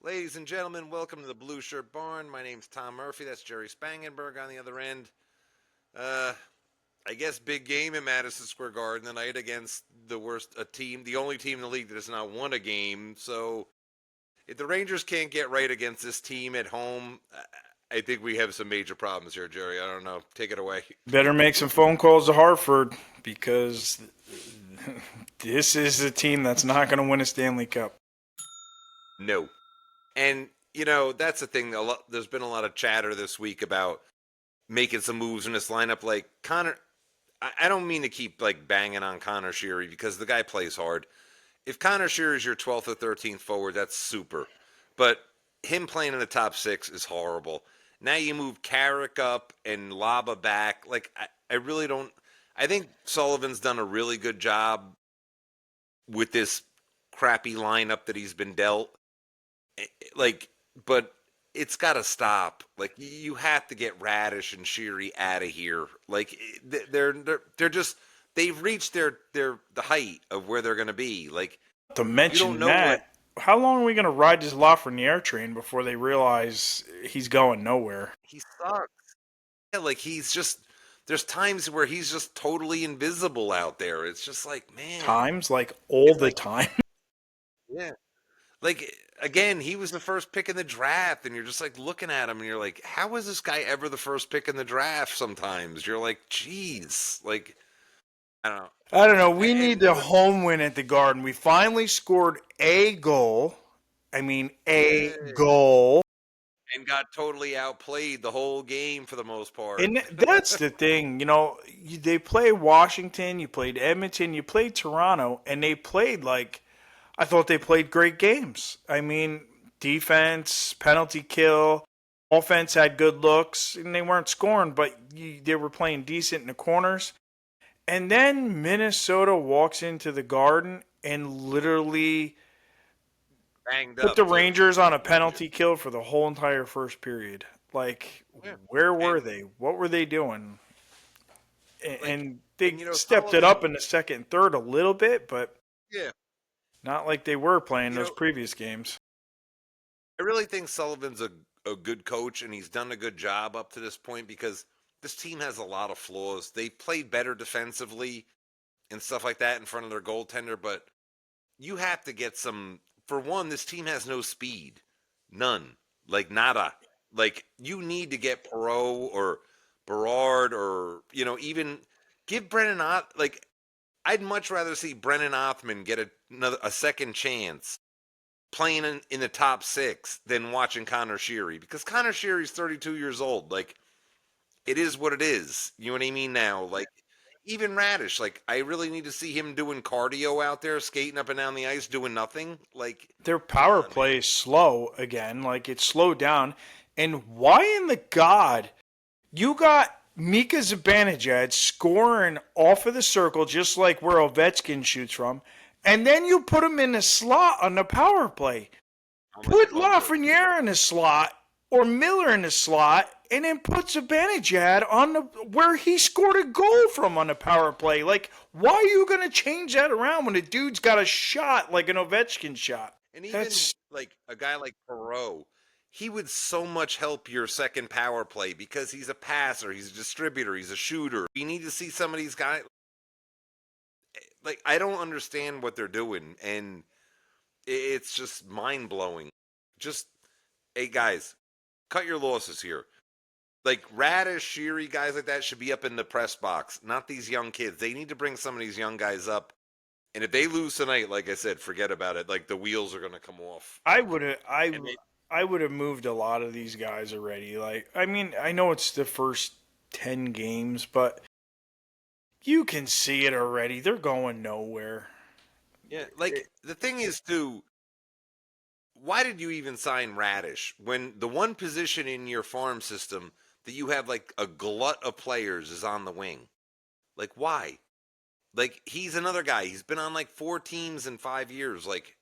Ladies and gentlemen, welcome to the Blueshirt Barn. My name's Tom Murphy. That's Jerry Spangenberg on the other end. Uh, I guess big game in Madison Square Garden tonight against the only team in the league that has not won a game. So if the Rangers can't get right against this team at home, I think we have some major problems here, Jerry. I don't know. Take it away. Better make some phone calls to Hartford because this is a team that's not going to win a Stanley Cup. No. And, that's the thing. There's been a lot of chatter this week about making some moves in this lineup. Like Connor, I don't mean to keep like banging on Connor Sheary because the guy plays hard. If Connor Sheary is your 12th or 13th forward, that's super. But him playing in the top six is horrible. Now you move Carrick up and Laba back. Like I really don't. I think Sullivan's done a really good job with this crappy lineup that he's been dealt. Like, but it's got to stop. Like, you have to get Radish and Sheary out of here. Like, they're just they've reached the height of where they're going to be. Like, To you don't mention know what that, how long are we going to ride this Lafreniere train before they realize he's going nowhere? he sucks. Yeah, like he's just. There's times where he's just totally invisible out there. It's just like, man, Times like all it's the like, time. yeah. Like again, he was the first pick in the draft, and you're just like looking at him, and you're like, how is this guy ever the first pick in the draft? Sometimes you're like, geez, like I don't know, I don't know. We need and the home win at the Garden. We finally scored a goal. I mean, a yeah, goal. and got totally outplayed the whole game for the most part. And that's the thing, they play Washington, you played Edmonton, you played Toronto, and they played like I thought they played great games. I mean, defense, penalty kill, offense had good looks, and they weren't scoring, but they were playing decent in the corners. And then Minnesota walks into the Garden and literally Banged put the up too. Rangers on a penalty kill for the whole entire first period. Like, Yeah, where were and they? What were they doing? like, And they and stepped it up Sullivan, in the second and third a little bit, but yeah, not like they were playing you those know, previous games. I really think Sullivan's a good coach, and he's done a good job up to this point because this team has a lot of flaws. They played better defensively and stuff like that in front of their goaltender, but you have to get some. For one, this team has no speed, none, like nada. Like you need to get Perot or Berard or even give Brennan like I'd much rather see Brennan Othman get a second chance playing in the top six than watching Connor Sheary because Connor Sheary's 32 years old. Like it is what it is. You know what I mean now? Like even Radish, like I really need to see him doing cardio out there, skating up and down the ice, doing nothing. Like, Their come power on, man. play is slow again, like it's slowed down. And why in the God you got Mika Zibanejad scoring off of the circle just like where Ovechkin shoots from, and then you put him in the slot on the power play. I'm like a Put bumper. Lafreniere in the slot or Miller in the slot, and then put Zibanejad on the where he scored a goal from on the power play. Like, why are you gonna change that around when the dude's got a shot like an Ovechkin shot? And even That's like a guy like Perot, he would so much help your second power play because he's a passer, he's a distributor, he's a shooter. You need to see some of these guys. Like, I don't understand what they're doing, and it's just mind blowing. Just, hey guys, cut your losses here. Like Radish, Sheary, guys like that should be up in the press box, not these young kids. They need to bring some of these young guys up. And if they lose tonight, like I said, forget about it. Like the wheels are going to come off. I would have And I would have moved a lot of these guys already. Like, I mean, I know it's the first 10 games, but you can see it already. They're going nowhere. yeah, like the thing is, too, why did you even sign Radish when the one position in your farm system that you have like a glut of players is on the wing? Like, why? Like, he's another guy. He's been on like 4 teams in 5 years. Like,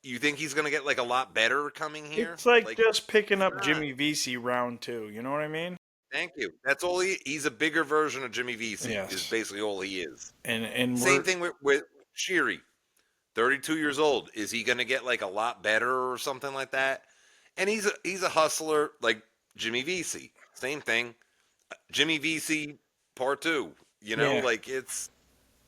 you think he's going to get like a lot better coming here? It's like Like, just picking he's up not. Jimmy Vesey round 2, you know what I mean? Thank you. That's all he's a bigger version of Jimmy Vesey, is Yes. basically all he is. And Same we're thing with Sheary. 32 years old. Is he going to get like a lot better or something like that? And he's a hustler like Jimmy VC. Same thing. Jimmy VC part 2. Yeah. Like it's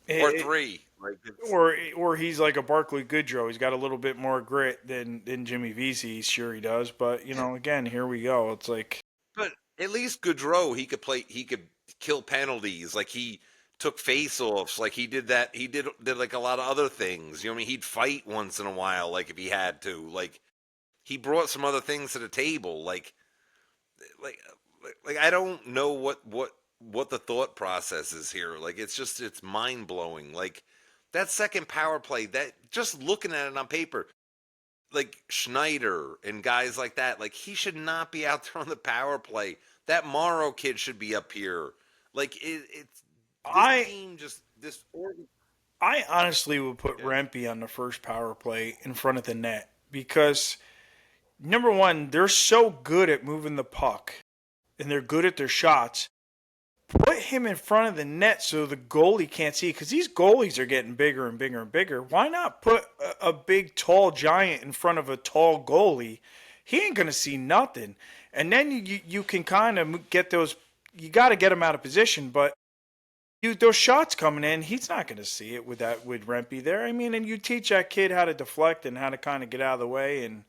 part It, 3. Like it's or he's like a Barkley Goodrow. He's got a little bit more grit than Jimmy VC. Sure, he does. But yeah. again, here we go. It's like, But at least Goodrow, he could play. He could kill penalties. Like he took face-offs. Like he did that. He did like a lot of other things. What I mean? He'd fight once in a while, like if he had to. Like he brought some other things to the table. Like like I don't know what the thought process is here. Like it's mind blowing. Like that second power play. That just looking at it on paper, like Schneider and guys like that, like he should not be out there on the power play. That Morrow kid should be up here. Like it's this I team just this organ. I honestly would put Okay. Rempe on the first power play in front of the net because number one, they're so good at moving the puck and they're good at their shots. Put him in front of the net so the goalie can't see because these goalies are getting bigger and bigger and bigger. Why not put a big, tall giant in front of a tall goalie? He ain't gonna see nothing, and then you can kind of get those. You got to get him out of position, but those shots coming in, he's not gonna see it with Rempe there. I mean, and you teach that kid how to deflect and how to kind of get out of the way, and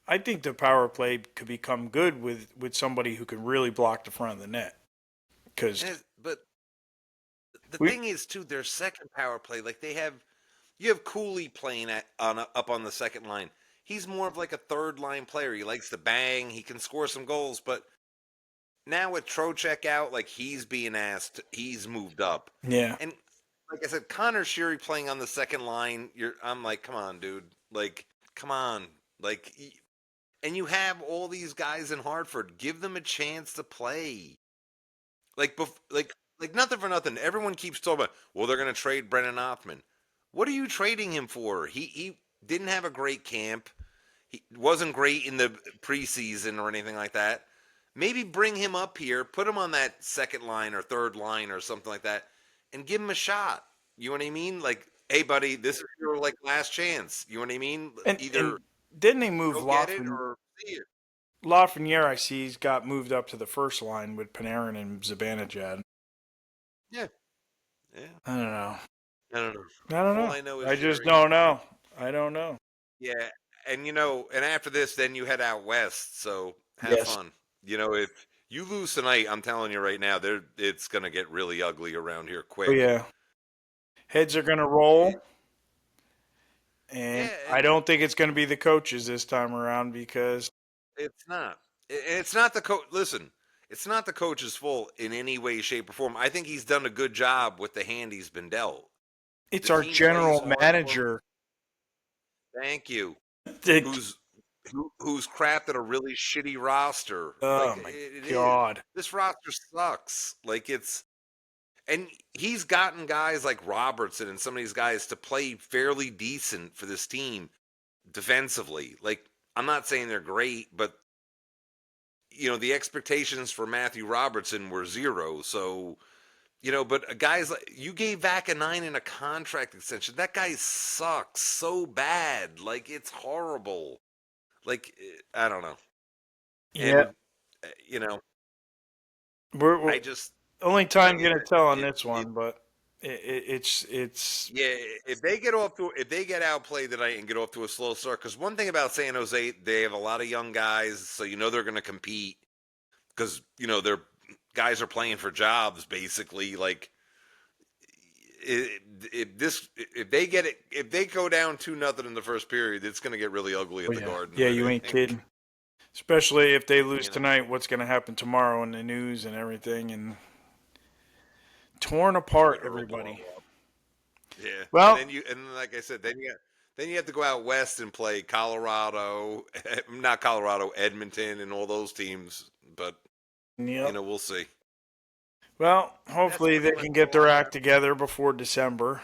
I think the power play could become good with somebody who can really block the front of the net because But the we thing is too, their second power play, like you have Cooley playing up on the second line. He's more of like a third line player. He likes to bang. He can score some goals, but now with Trocheck out, like he's being asked, he's moved up. yeah. And like I said, Connor Sheary playing on the second line, I'm like, come on, dude. Like, come on. Like and you have all these guys in Hartford. Give them a chance to play. Like like nothing for nothing. Everyone keeps talking about, well, they're gonna trade Brennan Othman. What are you trading him for? He didn't have a great camp. He wasn't great in the preseason or anything like that. Maybe bring him up here, put him on that second line or third line or something like that, and give him a shot. You know what I mean? Like, hey, buddy, this is your like last chance. You know what I mean? And Either didn't they move go get it or see it. Lafreniere? I see he's got moved up to the first line with Panarin and Zibanejad. Yeah, yeah. I don't know. I don't know. I don't All know. I know is I just Sherry. don't know. I don't know. Yeah, and and after this, then you head out west. So have Yes. fun. If you lose tonight, I'm telling you right now, it's gonna get really ugly around here Oh quick. yeah. Heads are gonna It, roll, and yeah, I don't think it's gonna be the coaches this time around because it's not. It's not the coach. Listen, it's not the coach's fault in any way, shape, or form. I think he's done a good job with the hand he's been dealt. it's The our team plays general hard for him. manager. Thank you. That, Who's who's crafted a really shitty roster. oh Like my it is. god. This roster sucks. And he's gotten guys like Robertson and some of these guys to play fairly decent for this team defensively. Like I'm not saying they're great, but the expectations for Matthew Robertson were zero. So, but guys like you gave Vac a 9 in a contract extension. That guy sucks so bad. Like it's horrible. Like I don't know. Yeah, And you know, we're I just only like time I gonna said, tell on this one, but it's yeah, if they get outplayed tonight and get off to a slow start, because one thing about San Jose, they have a lot of young guys, so they're going to compete because their guys are playing for jobs basically. Like if they go down 2-0 in the first period, it's going to get really ugly oh at the yeah, Garden. yeah. I You ain't think kidding. Especially if they lose you know, tonight, what's gonna happen tomorrow in the news and everything, and torn yeah, apart it'll blow everybody. up. Yeah, Well, and then, like I said, then you have to go out west and play Colorado, not Colorado, Edmonton, and all those teams. But yep. we'll see. Well, That's hopefully pretty they much can get all their I act got. together before December.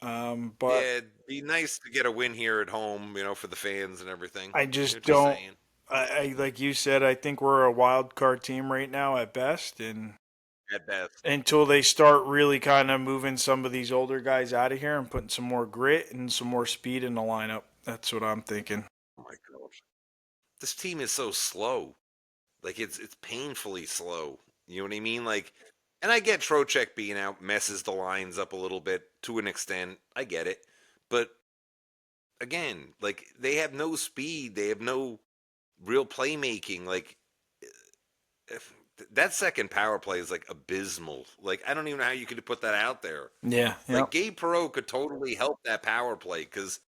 But Yeah, it'd be nice to get a win here at home, for the fans and everything. I just Just don't. saying. I like you said. I think we're a wild card team right now at best, and at best. until they start really kind of moving some of these older guys out of here and putting some more grit and some more speed in the lineup. That's what I'm thinking. Oh my gosh, this team is so slow. Like it's painfully slow. You know what I mean? Like, and I get Trocheck being out messes the lines up a little bit to an extent. I get it, but again, like they have no speed. They have no real playmaking. Like if, that second power play is like abysmal. Like I don't even know how you could put that out there. Yeah, yeah, Like Gabe Perreault could totally help that power play because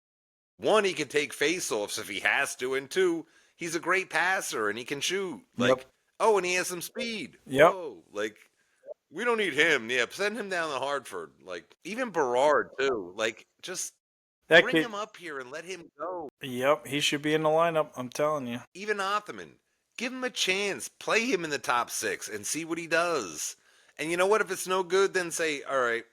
one, he can take faceoffs if he has to, and two, he's a great passer and he can shoot. yep, Like, oh, and he has some speed. yep. Whoa, like we don't need him. Yeah, send him down to Hartford. Like even Berard too. Like just That bring kid, him up here and let him go. yep, he should be in the lineup. I'm telling you. Even Othman, give him a chance. Play him in the top six and see what he does. And you know what? If it's no good, then say, all right,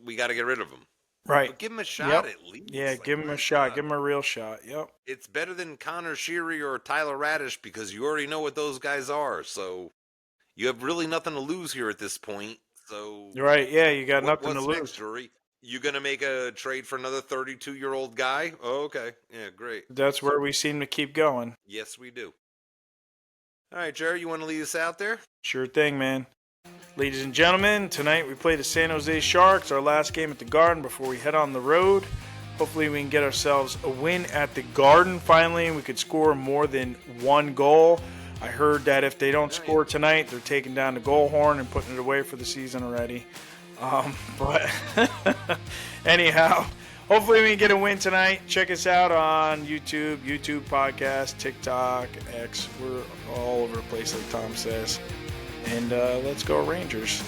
we got to get rid of him. Right. But give him a shot Yep. at least. Yeah, Like, give him a my shot. God. Give him a real shot. Yep. It's better than Connor Sheary or Tyler Radish because you already know what those guys are. So you have really nothing to lose here at this point. So Right. Yeah, you got nothing to what's next, lose. Drury? You gonna make a trade for another 32-year-old guy? Oh, okay. Yeah, great. That's where we seem to keep going. Yes, we do. All right, Jerry, you want to lead us out there? Sure thing, man. Ladies and gentlemen, tonight we play the San Jose Sharks, our last game at the Garden before we head on the road. Hopefully we can get ourselves a win at the Garden finally, and we could score more than one goal. I heard that if they don't score tonight, they're taking down the goal horn and putting it away for the season already. But anyhow, hopefully we can get a win tonight. Check us out on YouTube podcast, TikTok, X. We're all over the place, like Tom says. And let's go Rangers.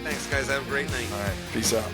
Thanks, guys. Have a great night. All right, peace out.